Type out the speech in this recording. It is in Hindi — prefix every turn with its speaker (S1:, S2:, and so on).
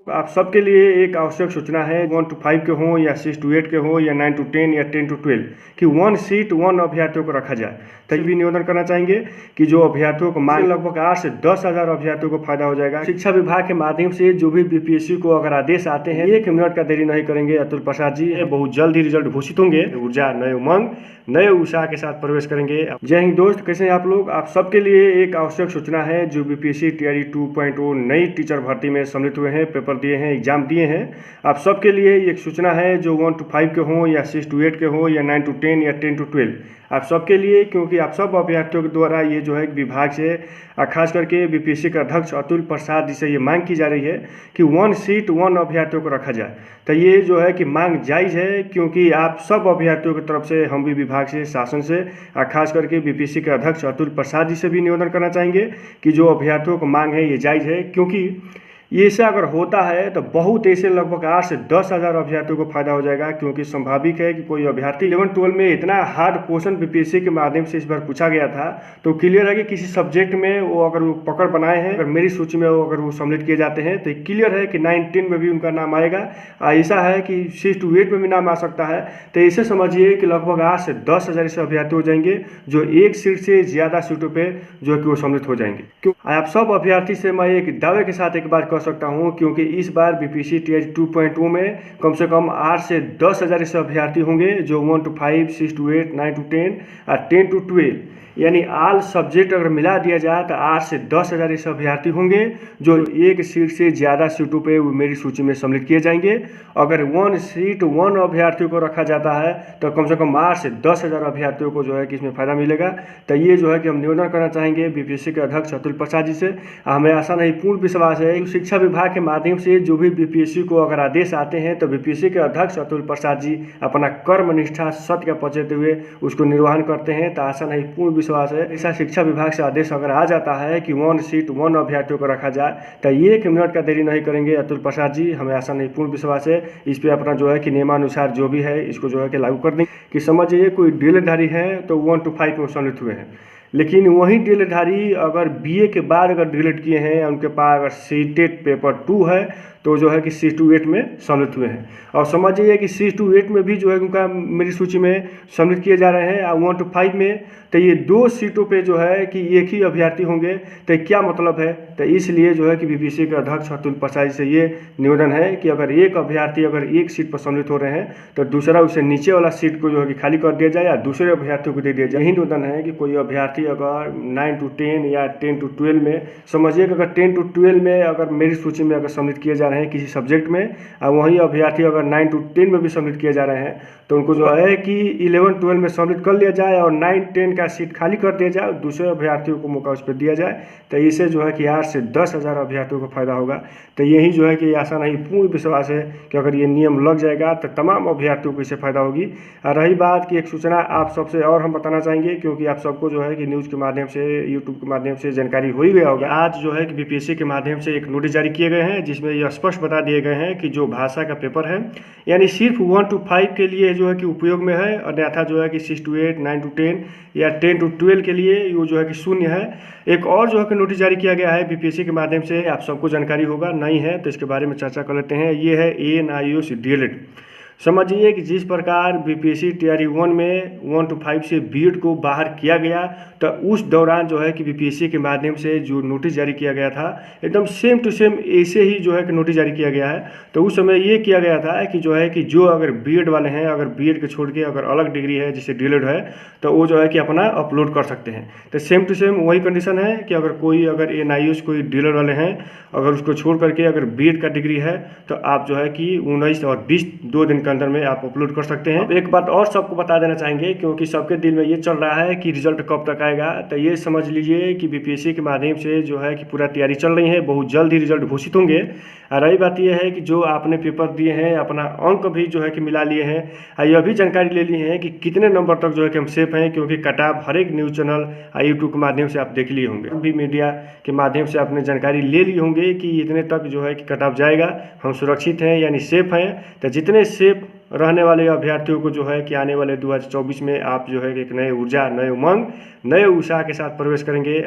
S1: आप सबके लिए एक आवश्यक सूचना है। 1 to 5 के हों या 6 to 8 के हों या 9 to 10 या 10 to 12 कि 1 सीट 1 अभ्यर्थियों को रखा जाए। तभी भी निवेदन करना चाहेंगे कि जो अभ्यर्थियों को मांग लगभग 8 से 10 हज़ार अभ्यर्थियों को फायदा हो जाएगा। शिक्षा विभाग के माध्यम से जो भी बीपीएससी को अगर आदेश आते हैं 1 मिनट का देरी नहीं करेंगे अतुल प्रसाद जी, बहुत जल्द ही रिजल्ट घोषित होंगे। ऊर्जा, नए उमंग, नए उत्साह के साथ प्रवेश करेंगे। जय हिंद दोस्त, कैसे हैं आप लोग। आप सबके लिए एक आवश्यक सूचना है। जो बीपीएससी तैयारी 2.0 नई टीचर भर्ती में सम्मिलित हुए हैं, पेपर दिए हैं, एग्जाम दिए हैं, आप सबके लिए एक सूचना है। जो 1 to 5 के हों या 6 to 8 के हों या 9 to 10 या 10 to 12, आप सबके लिए, क्योंकि आप सब अभ्यर्थियों के द्वारा ये जो है विभाग से खास करके बीपीएससी के अध्यक्ष अतुल प्रसाद जी से ये मांग की जा रही है कि 1 सीट 1 अभ्यर्थियों को रखा जाए। तो ये जो है कि मांग जायज़ है, क्योंकि आप सब अभ्यर्थियों की तरफ से हम भी विभाग से, शासन से, खास करके बीपीएससी के अध्यक्ष अतुल प्रसाद जी से भी निवेदन करना चाहेंगे कि जो अभ्यर्थियों को मांग है ये जायज़ है। क्योंकि ये ऐसा अगर होता है तो बहुत ऐसे लगभग 8 से 10 हज़ार अभ्यर्थियों को फायदा हो जाएगा। क्योंकि संभाविक है कि कोई अभ्यर्थी 11-12 में इतना हार्ड क्वेश्चन बीपीएससी के माध्यम से इस बार पूछा गया था, तो क्लियर है कि किसी सब्जेक्ट में वो अगर वो पकड़ बनाए हैं, अगर मेरी सूची में वो अगर वो सम्मिलित किए जाते हैं, तो क्लियर है कि 9-10 में भी उनका नाम आएगा। ऐसा है कि 6 to 8 में भी नाम आ सकता है। तो इसे समझिए कि लगभग 8 से 10 हज़ार ऐसे अभ्यर्थी हो जाएंगे जो एक सीट से ज़्यादा सीटों पर जो है कि वो सम्मिलित हो जाएंगे। क्यों आप सब अभ्यर्थी से मैं एक दावे के साथ एक बात कह सकता हूं, क्योंकि इस बार बीपीएससी तैयारी 2.0 में कम से कम 8 से 10 हज़ार ऐसे अभ्यर्थी होंगे जो 1 to 5, 6 to 8, 9 to 10 और 10 to 12 यानी ऑल सब्जेक्ट अगर मिला दिया जाए तो 8 से 10 हज़ार ऐसे अभ्यर्थी होंगे जो एक सीट से ज़्यादा सीटों पे मेरी सूची में सम्मिलित किए जाएंगे। अगर 1 सीट 1 अभ्यर्थियों को रखा जाता है तो कम से कम 8 से 10 हज़ार अभ्यर्थियों को जो है कि इसमें फ़ायदा मिलेगा। तो ये जो है कि हम निवेदन करना चाहेंगे बीपीएससी के अध्यक्ष अतुल प्रसाद जी से। हमें आशा नहीं, पूर्ण विश्वास है कि शिक्षा विभाग के माध्यम से जो भी बीपीएससी को अगर आदेश आते हैं तो बीपीएससी के अध्यक्ष अतुल प्रसाद जी अपना कर्म निष्ठा, सत्य का परिचय देते हुए उसको निर्वहन करते हैं। तो आशा नहीं, पूर्ण विश्वास है ऐसा शिक्षा विभाग से आदेश अगर आ जाता है कि 1 सीट 1 अभ्यर्थियों को रखा जाए तो 1 मिनट का देरी नहीं करेंगे अतुल प्रसाद जी। हमें आशा नहीं, पूर्ण विश्वास है इस पर अपना जो है कि नियमानुसार जो भी है इसको जो है कि लागू कर दें। कि समझिए कोई डीएलएड है तो 1 to 5 में सम्मिलित हुए हैं, लेकिन वही डीएलएड अगर बीए के बाद अगर डीएलएड किए हैं, उनके पास अगर सीटेट पेपर 2 है तो जो है कि 6 to 8 में सम्मिलित हुए हैं। और समझिए कि 6 to 8 में भी जो है उनका मेरी सूची में सम्मिलित किए जा रहे हैं। और 1 to 5 में तो ये 2 सीटों पे जो है कि एक ही अभ्यर्थी होंगे। तो क्या मतलब है, तो इसलिए जो है कि बीपीएससी के अध्यक्ष अतुल प्रसाद से ये निवेदन है कि अगर एक अभ्यर्थी अगर एक सीट पर सम्मिलित हो रहे हैं तो दूसरा उसे नीचे वाला सीट को जो है कि खाली कर दिया जाए या दूसरे अभ्यर्थियों को दे दिया जाए। यही निवेदन है कि कोई अभ्यर्थी अगर 9 to 10 या 10 to 12 में, समझिए कि अगर 10 to 12 में अगर मेरी सूची में अगर सम्मिलित किए जा रहे हैं किसी सब्जेक्ट में, और वहीं अभ्यर्थी अगर 9 to 10 में भी सम्मिलित किए जा रहे हैं, तो उनको जो है कि 11-12 में सम्मिलित कर लिया जाए और 9-10 का सीट खाली कर दिया जाए और दूसरे अभ्यर्थियों को मौका उस पर दिया जाए। तो इससे जो है कि 8 से 10 हज़ार अभ्यर्थियों को फायदा होगा। तो यही जो है कि आशा नहीं, पूर्ण विश्वास है कि अगर ये नियम लग जाएगा तो तमाम अभ्यर्थियों को इससे फायदा होगी। और रही बात की एक सूचना आप सबसे और हम बताना चाहेंगे, क्योंकि आप सबको जो है कि न्यूज़ के माध्यम से, यूट्यूब के माध्यम से जानकारी हो ही गया होगा। आज जो है कि बीपीएससी के माध्यम से एक नोटिस जारी किए गए हैं जिसमें यह स्पष्ट बता दिए गए हैं कि जो भाषा का पेपर है यानी सिर्फ 1 to 5 के लिए जो है कि उपयोग में है, अन्यथा जो है कि 6 to 8, 9 to 10 या 10 to 12 के लिए वो जो है कि शून्य है। एक और जो है कि नोटिस जारी किया गया है बीपीएससी के माध्यम से, आप सबको जानकारी होगा, नहीं है तो इसके बारे में चर्चा कर लेते हैं। ये है ANIOS डीएलएड। समझिए कि जिस प्रकार बीपीएससी तैयारी 1 में 1 to 5 से बीएड को बाहर किया गया, तो उस दौरान जो है कि बीपीएससी के माध्यम से जो नोटिस जारी किया गया था एकदम सेम टू सेम ऐसे ही जो है कि नोटिस जारी किया गया है। तो उस समय ये किया गया था कि जो है कि जो अगर बीएड वाले हैं, अगर बीएड के छोड़ के अगर अलग डिग्री है जिससे डीएलएड है, तो वो जो है कि अपना अपलोड कर सकते हैं। तो सेम टू सेम वही कंडीशन है कि अगर कोई अगर ANIOS कोई डीएलएड वाले हैं, अगर उसको छोड़ करके अगर बीएड का डिग्री है तो आप जो है कि 19 और 20 2 दिन के अंदर में आप अपलोड कर सकते हैं। एक बात और सबको बता देना चाहेंगे, क्योंकि सबके दिल में ये चल रहा है कि रिजल्ट कब तक आएगा। तो ये समझ लीजिए कि बीपीएससी के माध्यम से जो है कि पूरा तैयारी चल रही है, बहुत जल्द ही रिजल्ट घोषित होंगे। और रही बात यह है कि जो आपने पेपर दिए हैं, अपना अंक भी जो है कि मिला लिए हैं, यह भी जानकारी ले ली है कि कितने नंबर तक जो है कि हम सेफ हैं, क्योंकि कटाप हर एक न्यूज़ चैनल यूट्यूब के माध्यम से आप देख लिए होंगे, भी मीडिया के माध्यम से आपने जानकारी ले ली होंगे कि इतने तक जो है कि कटाप जाएगा, हम सुरक्षित हैं यानी सेफ हैं। तो जितने सेफ रहने वाले अभ्यर्थियों को जो है कि आने वाले 2024 में आप जो है कि एक नए ऊर्जा, नए उमंग, नए उत्साह के साथ प्रवेश करेंगे।